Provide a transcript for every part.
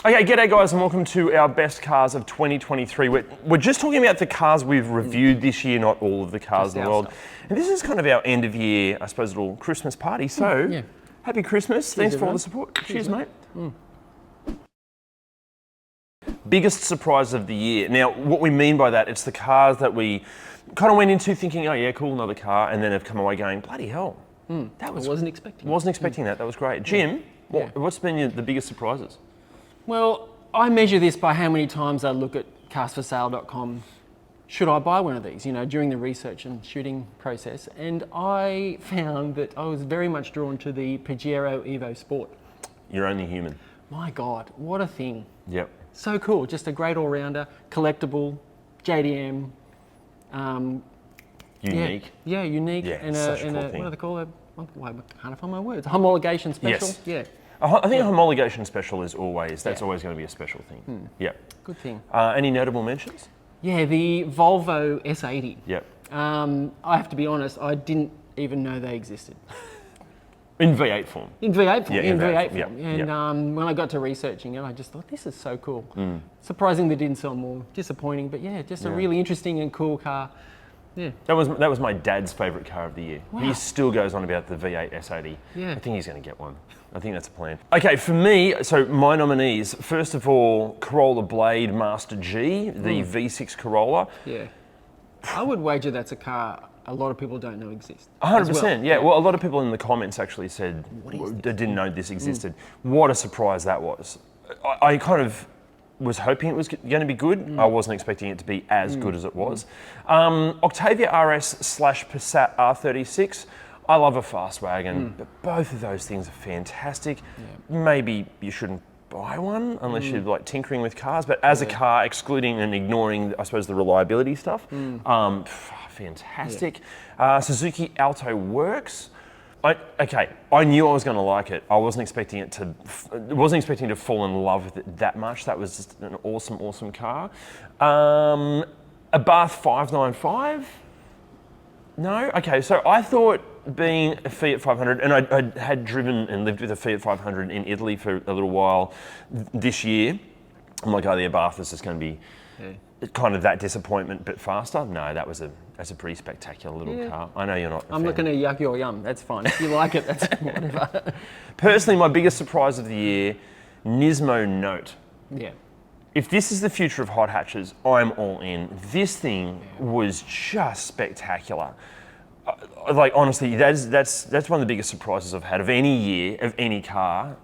Okay, g'day guys and welcome to our best cars of 2023. We're just talking about the cars we've reviewed this year, not all of the cars in the world. And this is kind of our end of year, I suppose, little Christmas party. So, happy Christmas. Thanks for all the support. Cheers, mate. Biggest surprise of the year. Now, what we mean by that, it's the cars that we kind of went into thinking, oh yeah, cool, another car, and then have come away going, bloody hell. I wasn't expecting that. That was great. Jim, what's been the biggest surprises? Well, I measure this by how many times I look at carsforsale.com. Should I buy one of these, during the research and shooting process? And I found that I was very much drawn to the Pajero Evo Sport. You're only human. My God, what a thing. Yep. So cool, just a great all-rounder, collectible, JDM. Unique. Yeah, unique. Yeah, and such a cool thing. what do they call it? I can't find my words. Homologation special. Yes. Yeah. I think a homologation special is always always going to be a special thing. Yeah. Good thing. Any notable mentions? Yeah, the Volvo S80. Yep. I have to be honest, I didn't even know they existed. In V8 form. In V8 form, Yeah, in V8 Yep. form. And when I got to researching it, I just thought, this is so cool. Surprising they didn't sell more. Disappointing, but yeah, just a really interesting and cool car. Yeah. That was my dad's favourite car of the year. Wow. He still goes on about the V8 S80. Yeah. I think he's going to get one. I think that's a plan. Okay, for me, so my nominees, first of all, Corolla Blade Master G, the V6 Corolla. Yeah. I would wager that's a car a lot of people don't know exists. 100%, yeah. Well, a lot of people in the comments actually said they didn't know this existed. What a surprise that was. I kind of was hoping it was going to be good. I wasn't expecting it to be as good as it was. Octavia RS/Passat R36. I love a fast wagon, but both of those things are fantastic. Yeah. Maybe you shouldn't buy one unless you're like tinkering with cars, but as a car, excluding and ignoring, I suppose, the reliability stuff, fantastic. Suzuki Alto Works. I knew I was going to like it. I wasn't expecting to fall in love with it that much. That was just an awesome car. A Bath 595. No? Okay, so I thought being a Fiat 500, and I had driven and lived with a Fiat 500 in Italy for a little while this year. I'm like, oh, the Abarth is just going to be kind of that disappointment, but faster. No, that's a pretty spectacular little car. I know you're not a I'm fan. looking at yuck your yum. That's fine. If you like it, that's whatever. Personally, my biggest surprise of the year, Nismo Note. Yeah. If this is the future of hot hatches, I'm all in. This thing was just spectacular. Like, honestly, that's one of the biggest surprises I've had of any year, of any car.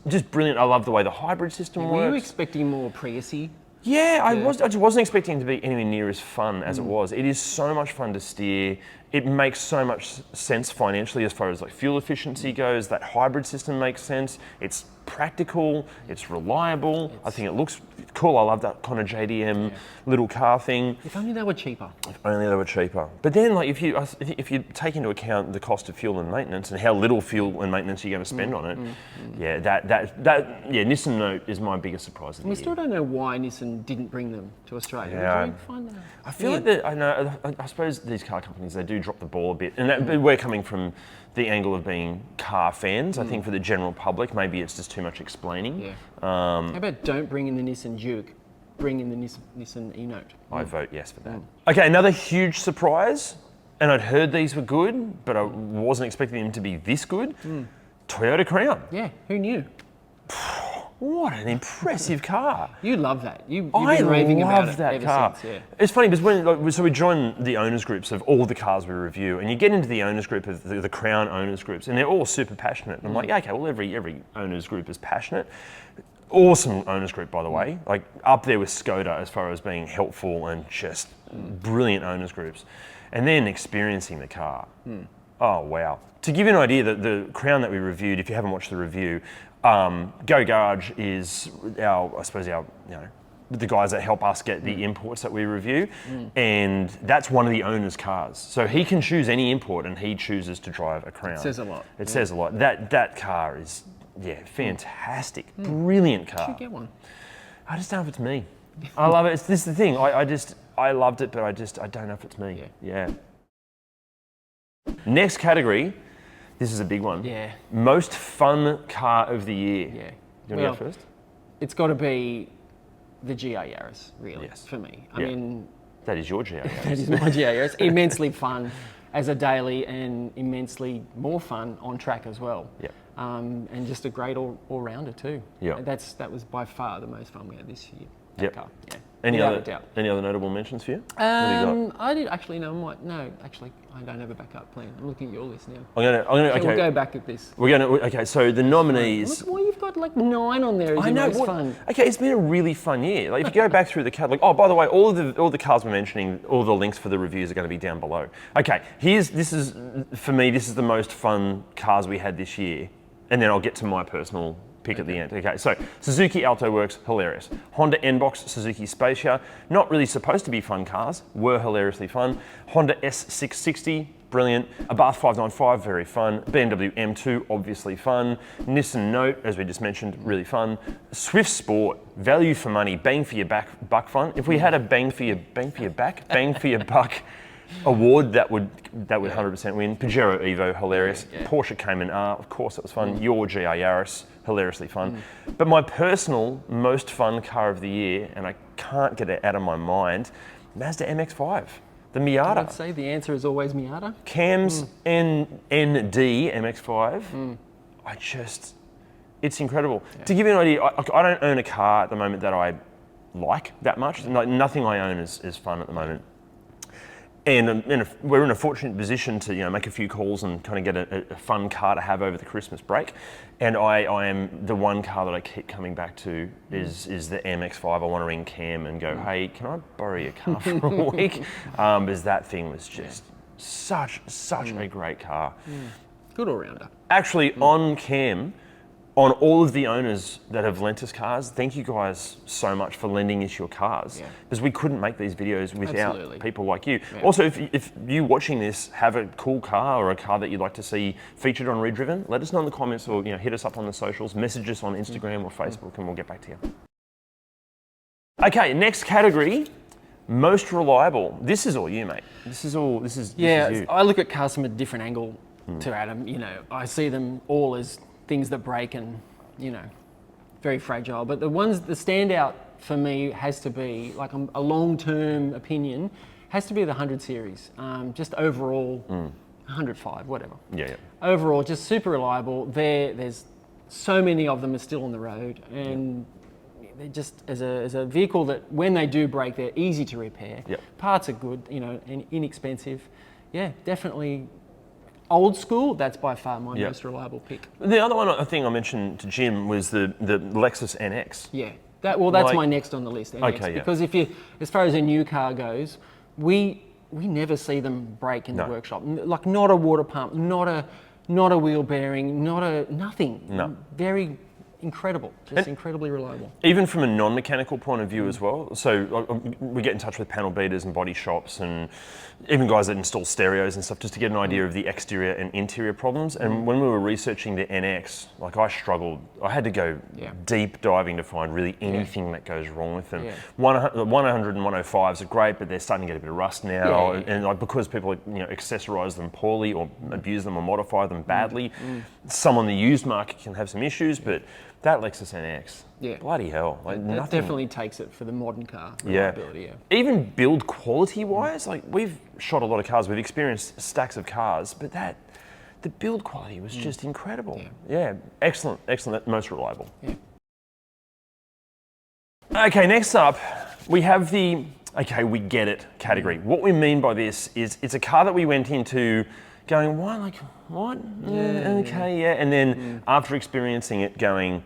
Just brilliant. I love the way the hybrid system works. Were you expecting more Prius-y? Yeah, I just wasn't expecting it to be anywhere near as fun as it was. It is so much fun to steer. It makes so much sense financially as far as like fuel efficiency goes. That hybrid system makes sense. It's practical, it's reliable. I think it looks cool. I love that kind of JDM little car thing. If only they were cheaper. If only they were cheaper. But then, like, if you take into account the cost of fuel and maintenance and how little fuel and maintenance you're going to spend on it, Nissan Note is my biggest surprise of the year. We still don't know why Nissan didn't bring them to Australia. Yeah. Did we find that out? I feel like I suppose these car companies, they do drop the ball a bit, and we're coming from the angle of being car fans. I think for the general public, maybe it's just too much explaining. Yeah. How about don't bring in the Nissan Juke, bring in the Nissan e-Note? I vote yes for that. Okay, another huge surprise, and I'd heard these were good, but I wasn't expecting them to be this good. Toyota Crown. Yeah, who knew? What an impressive car. You love that. You've been raving about it that ever car. since. Yeah. It's funny because we join the owners groups of all the cars we review, and you get into the owners group of the Crown owners groups, and they're all super passionate. And I'm like, okay, well every owners group is passionate. Awesome owners group, by the way. Like up there with Skoda as far as being helpful and just brilliant owners groups. And then experiencing the car. Oh wow. To give you an idea, the Crown that we reviewed, if you haven't watched the review, Go Garage is the guys that help us get the imports that we review, and that's one of the owner's cars. So he can choose any import, and he chooses to drive a Crown. It says a lot. It says a lot. That car is fantastic, brilliant car. You should get one. I just don't know if it's me. I love it. This is the thing. I loved it, but I don't know if it's me. Yeah. Next category. This is a big one. Yeah. Most fun car of the year. Yeah. You want to go first? it's got to be the GR Yaris, really, Yes. for me. I Yeah. mean, That is your GR Yaris. that is my GR Yaris. Immensely fun as a daily and immensely more fun on track as well. Yeah. And just a great all-rounder too. Yeah. That was by far the most fun we had this year. that Yep. car. Yeah. Any Without a other doubt. notable mentions for you? What do you got? I did actually. Actually, I don't have a backup plan. I'm looking at your list now. Okay, We'll go back at this. Okay, so the nominees. Look, well, you've got like 9 on there. I know. Fun. Okay, it's been a really fun year. Like if you go back through the catalog. Oh, by the way, all the cars we're mentioning, all the links for the reviews are going to be down below. Okay, this is the most fun cars we had this year, and then I'll get to my personal pick at the end. Okay, so Suzuki Alto Works, hilarious. Honda N-Box, Suzuki Spacia, not really supposed to be fun cars, were hilariously fun. Honda S660, brilliant. Abarth 595, very fun. BMW M2, obviously fun. Nissan Note, as we just mentioned, really fun. Swift Sport, value for money, bang for your buck fun. If we had a bang for your buck award, that would 100% win. Pajero Evo, hilarious. Yeah. Porsche Cayman R, of course it was fun. Your GR Yaris, hilariously fun. But my personal most fun car of the year, and I can't get it out of my mind, Mazda MX-5, the Miata. I'd say the answer is always Miata. Cam's ND MX-5, it's incredible. Yeah. To give you an idea, I don't own a car at the moment that I like that much. Nothing I own is fun at the moment. And we're in a fortunate position to make a few calls and kind of get a fun car to have over the Christmas break. And I am the one car that I keep coming back to is the MX-5. I want to ring Cam and go, hey, can I borrow your car for a week? Because that thing was just such a great car. Good all-rounder. Actually, on Cam, on all of the owners that have lent us cars, thank you guys so much for lending us your cars, because we couldn't make these videos without people like you. Yeah. Also, if you watching this have a cool car or a car that you'd like to see featured on ReDriven, let us know in the comments or hit us up on the socials, message us on Instagram or Facebook, and we'll get back to you. Okay, next category. Most reliable. This is all you, mate. This is you. I look at cars from a different angle to Adam. I see them all as things that break and, very fragile. But the standout for me has to be, like a long-term opinion, has to be the 100 series. Just overall, 105, whatever. Yeah. Overall, just super reliable. There's so many of them are still on the road, and they're just, as a vehicle that when they do break, they're easy to repair. Yep. Parts are good, and inexpensive. Yeah, definitely. Old school, that's by far my most reliable pick. The other one I think I mentioned to Jim was the Lexus NX. Yeah, that's my next on the list. NX, okay, because as far as a new car goes, we never see them break in the workshop. Like not a water pump, not a wheel bearing, nothing. No. Very incredible, just incredibly reliable. Even from a non-mechanical point of view as well. So we get in touch with panel beaters and body shops and even guys that install stereos and stuff just to get an idea of the exterior and interior problems. And when we were researching the NX, I struggled. I had to go deep diving to find really anything that goes wrong with them. 100 and 105s are great, but they're starting to get a bit of rust now. And because people accessorize them poorly or abuse them or modify them badly, some on the used market can have some issues, but that Lexus NX, bloody hell. That definitely takes it for the modern car reliability. Even build quality wise, we've shot a lot of cars, we've experienced stacks of cars, but the build quality was just incredible. Yeah, excellent, most reliable. Yeah. Okay, next up, we have the, we get it category. What we mean by this is it's a car that we went into going, what? And then after experiencing it going,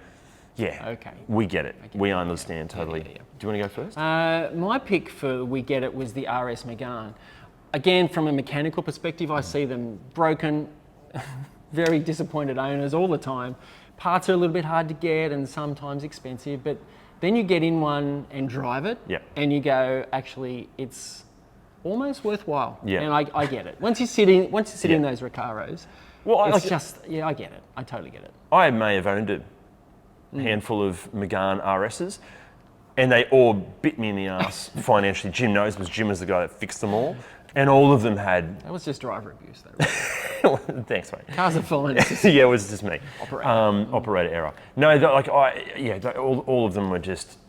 we get it. We understand totally. Do you want to go first? My pick for we get it was the RS Megane. Again, from a mechanical perspective, I see them broken, very disappointed owners all the time. Parts are a little bit hard to get and sometimes expensive, but then you get in one and drive it, and you go, actually, it's almost worthwhile. Yeah. And I get it. Once you sit in those Recaros, I get it. I totally get it. I may have owned a handful of Megane RSs, and they all bit me in the ass financially. Jim knows, because Jim was the guy that fixed them all. And all of them had. That was just driver abuse, though. Right? Thanks, mate. Cars are fine. Yeah, it was just me. Operator. Operator error. No, all of them were just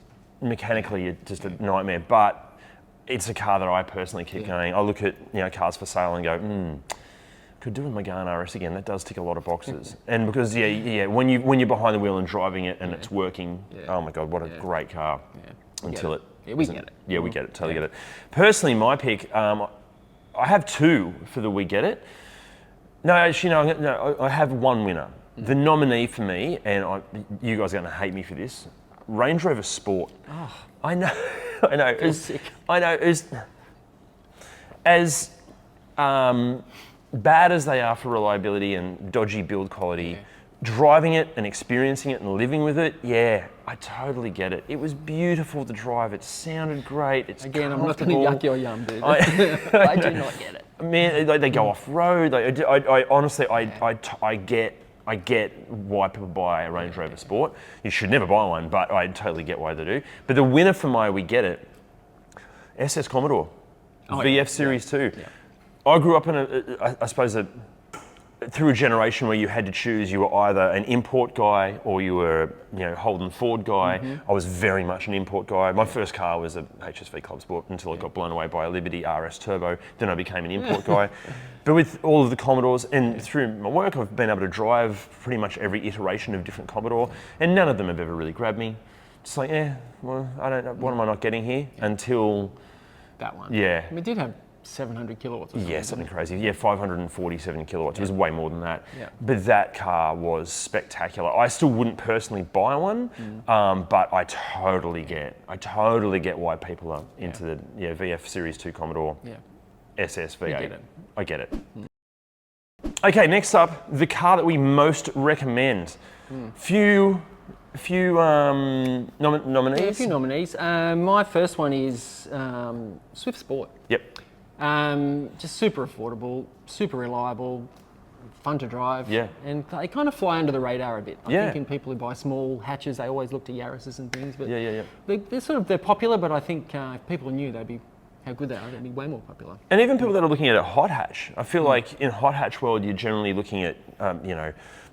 mechanically just a nightmare. But it's a car that I personally keep going. I look at cars for sale and go, could do a Megane RS again. That does tick a lot of boxes. And because when you're behind the wheel and driving it and it's working, oh my God, what a great car. Yeah. Until it. Yeah, we get it. Yeah, we get it. Totally get it. Personally, my pick. I have two for the We Get It. No, actually, no. I have one winner. The nominee for me, and you guys are going to hate me for this, Range Rover Sport. Oh, I know. I know. Sick. I know. As bad as they are for reliability and dodgy build quality, driving it and experiencing it and living with it, I totally get it. It was beautiful to drive. It sounded great. It's again, I'm not going to yuck your yum, dude. I do not get it. Man, they go off road. I honestly get why people buy a Range Rover Sport. You should never buy one, but I totally get why they do. But the winner for my We Get It, SS Commodore, VF Series 2. Yeah. I grew up in I suppose through a generation where you had to choose. You were either an import guy or you were, Holden Ford guy. I was very much an import guy. My first car was a HSV Club Sport until it got blown away by a Liberty RS Turbo. Then I became an import guy. But with all of the Commodores and through my work, I've been able to drive pretty much every iteration of different Commodore, and none of them have ever really grabbed me. Just like, well, I don't know, what am I not getting here? Until that one. Yeah. I mean, it did have 700 kilowatts. Or something, something crazy. Yeah, 547 kilowatts. It was way more than that. Yeah. But that car was spectacular. I still wouldn't personally buy one, but I totally get why people are into the VF Series 2 Commodore SS V8. I get it. Okay, next up, the car that we most recommend. Few nominees. Yeah, a few nominees. My first one is Swift Sport. Yep. Just super affordable, super reliable, fun to drive. Yeah. And they kind of fly under the radar a bit. I Yeah. think in people who buy small hatches, they always look to Yaris's and things. But Yeah. they're popular, but I think if people knew how good they are, they'd be way more popular. And even people that are looking at a hot hatch, I feel like in hot hatch world, you're generally looking at,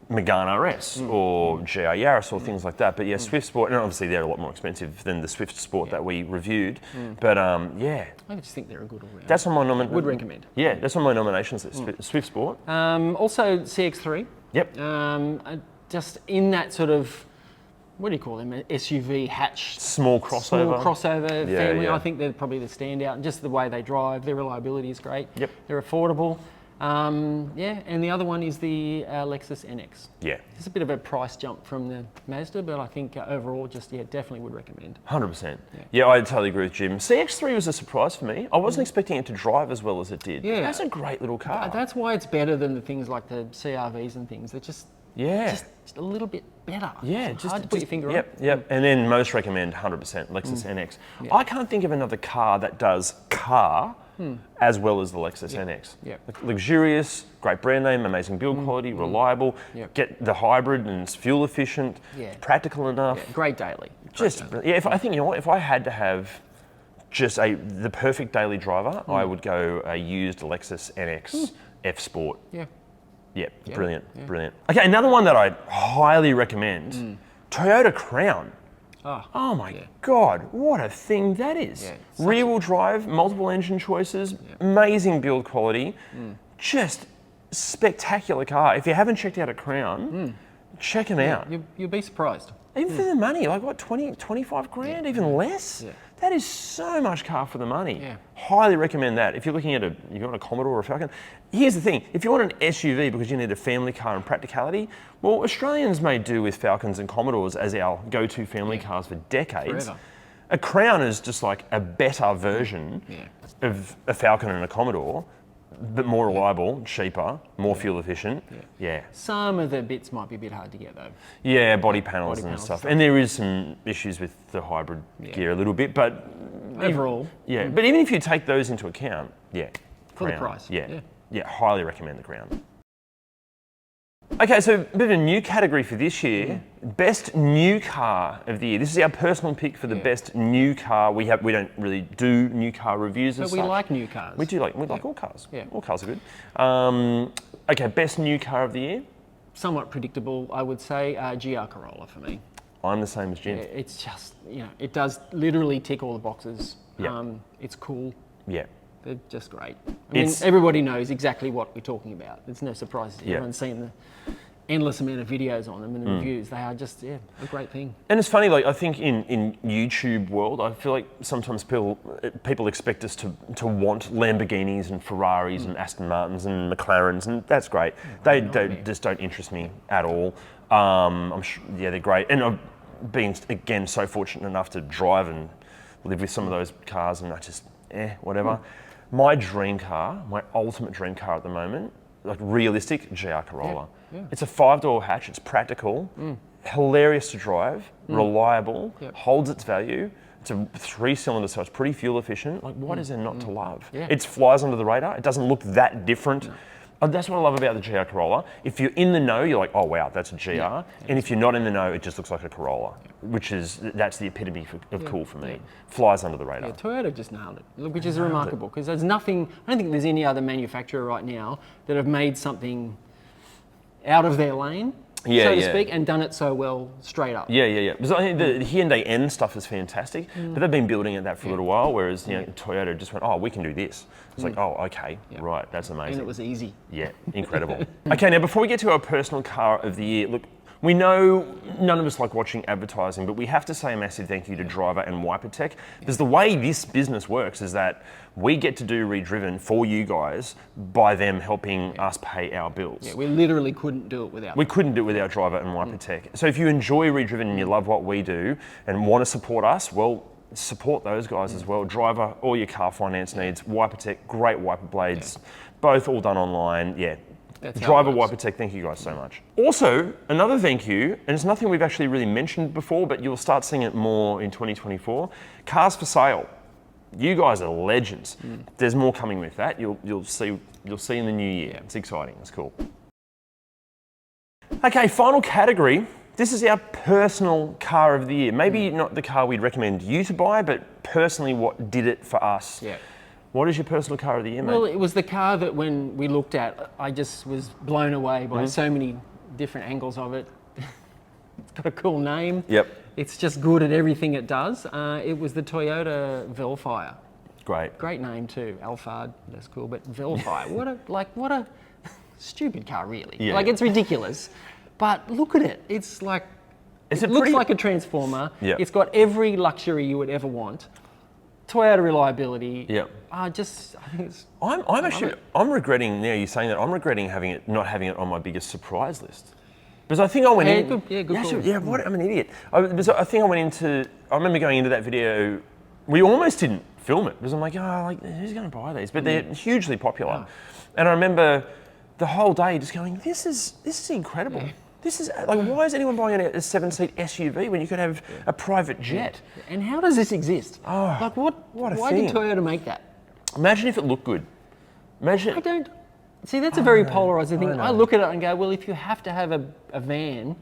Megane RS or GR Yaris or things like that. But Swift Sport, and obviously they're a lot more expensive than the Swift Sport that we reviewed. But I just think they're a good all-round. that's on my Would recommend. Yeah, that's on my nominations list. Swift Sport. Also CX3. Yep. Just in that sort of, what do you call them? SUV hatch. Small crossover. Family. Yeah. I think they're probably the standout. And just the way they drive, their reliability is great. Yep. They're affordable. And the other one is the Lexus NX. Yeah. It's a bit of a price jump from the Mazda, but I think overall, definitely would recommend. 100%. Yeah, I totally agree with Jim. CX3 was a surprise for me. I wasn't expecting it to drive as well as it did. Yeah. That's a great little car. That's why it's better than the things like the CRVs and things. They're just a little bit better. Yeah, it's hard to put your finger on. Yep. And then most recommend 100% Lexus NX. I can't think of another car that does car as well as the Lexus NX. Yeah. Luxurious, great brand name, amazing build quality, reliable. Get the hybrid and it's fuel efficient. Practical enough. Yeah, great daily. If I had to have just the perfect daily driver, I would go a used Lexus NX F Sport. Yeah, brilliant. Okay, another one that I highly recommend, Toyota Crown. Oh my God, what a thing that is. Yeah, rear-wheel drive, multiple engine choices, amazing build quality, just spectacular car. If you haven't checked out a Crown, check them out. You'll be surprised. Even for the money, like what, 20, 25 grand, even less? Yeah. That is so much car for the money. Yeah. Highly recommend that. If you're looking at you want a Commodore or a Falcon, here's the thing. If you want an SUV because you need a family car and practicality, well, Australians may do with Falcons and Commodores as our go-to family cars for decades. Forever. A Crown is just like a better version of a Falcon and a Commodore, but more reliable, cheaper, more fuel efficient. Yeah. Some of the bits might be a bit hard to get though. Yeah, body panels and stuff. And there is some issues with the hybrid gear a little bit, but overall. Yeah, but even if you take those into account, For Crown. the price. Yeah, highly recommend the Crown. Okay, so a bit of a new category for this year. Best new car of the year. This is our personal pick for the best new car. We don't really do new car reviews as But we such. like new cars. We like all cars. Yeah. All cars are good. Okay, best new car of the year. Somewhat predictable, I would say, GR Corolla for me. I'm the same as Jim. Yeah, it's just, it does literally tick all the boxes. Yeah. It's cool. Yeah. They're just great. I mean, everybody knows exactly what we're talking about. There's no surprises. Yeah. Everyone's seen the endless amount of videos on them and the reviews. They are just, a great thing. And it's funny, like I think in YouTube world, I feel like sometimes people expect us to want Lamborghinis and Ferraris and Aston Martins and McLarens, and that's great. They just don't interest me at all. I'm sure, they're great, and I've been again so fortunate enough to drive and live with some of those cars, and I just whatever. My dream car, my ultimate dream car at the moment, like realistic, GR Corolla. Yeah. It's a 5-door hatch, it's practical, hilarious to drive, reliable, holds its value. It's a 3-cylinder, so it's pretty fuel efficient. Like, what is there not to love? Yeah. It flies under the radar. It doesn't look that different. And that's what I love about the GR Corolla. If you're in the know, you're like, oh wow, that's a GR. Yeah. And if you're not in the know, it just looks like a Corolla, that's the epitome of cool for me. Yeah. Flies under the radar. Yeah, Toyota just nailed it, which is remarkable because there's nothing. I don't think there's any other manufacturer right now that have made something out of their lane, so to speak, and done it so well straight up. Yeah. Because I think the Hyundai N stuff is fantastic, but they've been building at that for a little while, whereas Toyota just went, oh, we can do this. It's like, oh, okay, right, that's amazing. And it was easy. Yeah, incredible. Okay, now before we get to our personal car of the year, look, we know none of us like watching advertising, but we have to say a massive thank you to Driver and Wiper Tech, because the way this business works is that we get to do ReDriven for you guys by them helping us pay our bills. Yeah, we literally couldn't do it without We couldn't do it without Driver and Wiper Tech. So if you enjoy ReDriven and you love what we do and want to support us, well, support those guys as well. Driver, all your car finance needs. Wiper Tech, great wiper blades, both all done online. Yeah. Driver, Wiper Tech, thank you guys so much. Also, another thank you, and it's nothing we've actually really mentioned before, but you'll start seeing it more in 2024. Cars for sale. You guys are legends. There's more coming with that. You'll see in the new year. Yeah. It's exciting. It's cool. Okay, final category. This is our personal car of the year. Maybe not the car we'd recommend you to buy, but personally what did it for us. Yeah. What is your personal car of the year, mate? Well, it was the car that when we looked at, I just was blown away by so many different angles of it. It's got a cool name. Yep. It's just good at everything it does. It was the Toyota Velfire. Great name too. Alphard, that's cool, but Velfire, what a stupid car, really. Yeah. Like, it's ridiculous. But look at it. It's like, it looks like a transformer. Yep. It's got every luxury you would ever want. Toyota reliability. Yeah. I think it's. I'm regretting now you saying that. I'm regretting not having it on my biggest surprise list. Because I think I went in. Good call. I'm an idiot. Because I think I remember going into that video. We almost didn't film it because I'm like, who's going to buy these? But they're hugely popular, and I remember the whole day just going, this is incredible. Yeah. This is like, why is anyone buying a 7-seat SUV when you could have a private jet? Yeah. And how does this exist? Oh, like why did Toyota make that? Imagine if it looked good. I don't. See, that's a very polarizing thing. I look at it and go, well, if you have to have a van,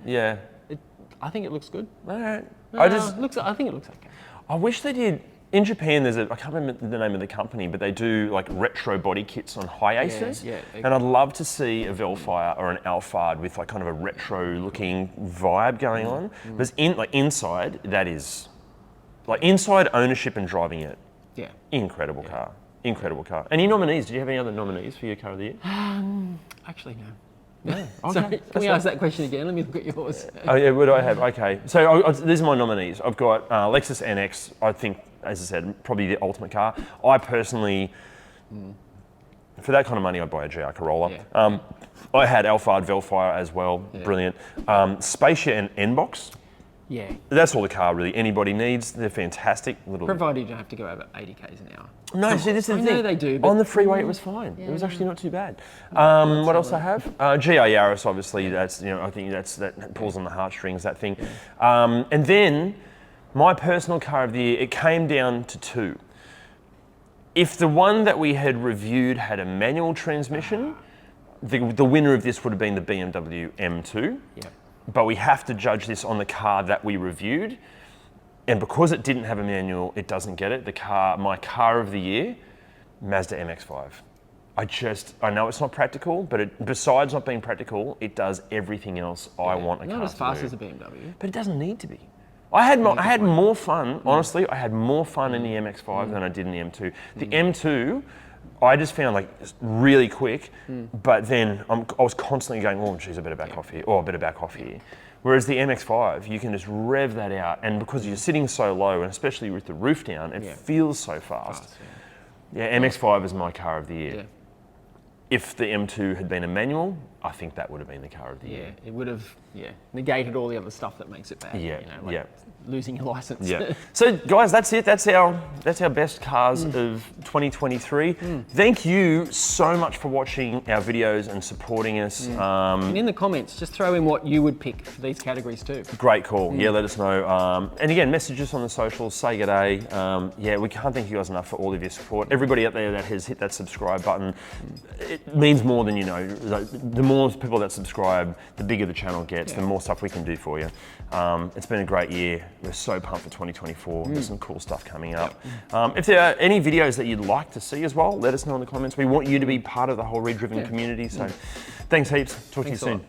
I think it looks good. All right. I think it looks okay. I wish they did. In Japan, I can't remember the name of the company, but they do like retro body kits on Hi-Aces. And I'd love to see a Velfire or an Alphard with like kind of a retro looking vibe going on. Because inside, that is, like inside ownership and driving it, incredible car. Incredible car. Any nominees? Did you have any other nominees for your car of the year? Actually, no. No. Okay. Sorry, can we ask that question again? Let me look at yours. Oh yeah, what do I have? Okay. So these are my nominees. I've got Lexus NX, I think, as I said, probably the ultimate car. I personally, for that kind of money, I'd buy a GR Corolla. Yeah. I had Alphard Velfire as well, brilliant. Spacia and N-Box. Yeah. That's all the car really anybody needs. They're fantastic. Provided you don't have to go over 80 k's an hour. No, see, this is the thing. I know they do, but on the freeway it was fine. It was actually not too bad. What else I have? GR Yaris, obviously. That's I think that pulls on the heartstrings. That thing. And then my personal car of the year. It came down to two. If the one that we had reviewed had a manual transmission, the winner of this would have been the BMW M2. Yeah. But we have to judge this on the car that we reviewed. And because it didn't have a manual, it doesn't get it. My car of the year, Mazda MX-5. I know it's not practical, but besides not being practical, it does everything else I want a car to do. Not as fast as a BMW. But it doesn't need to be. I had more fun, honestly, I had more fun in the MX-5 than I did in the M2. The M2, I just found like really quick, but then I was constantly going, oh, geez, I better back off here, or I better back off here. Whereas the MX-5, you can just rev that out, and because you're sitting so low, and especially with the roof down, it feels so fast. Yeah, MX-5 is my car of the year. Yeah. If the M2 had been a manual, I think that would have been the car of the year. It would have negated all the other stuff that makes it bad. Yeah, you know, like losing your license. Yeah. So guys, that's it. That's our best cars of 2023. Thank you so much for watching our videos and supporting us. And in the comments, just throw in what you would pick for these categories too. Great call. Yeah, let us know. And again, message us on the socials, say g'day. Yeah, we can't thank you guys enough for all of your support. Everybody out there that has hit that subscribe button, it means more than you know. The more people that subscribe, the bigger the channel gets, the more stuff we can do for you. It's been a great year. We're so pumped for 2024. There's some cool stuff coming up. If there are any videos that you'd like to see as well, let us know in the comments. We want you to be part of the whole ReDriven community. So thanks heaps. Talk to you soon.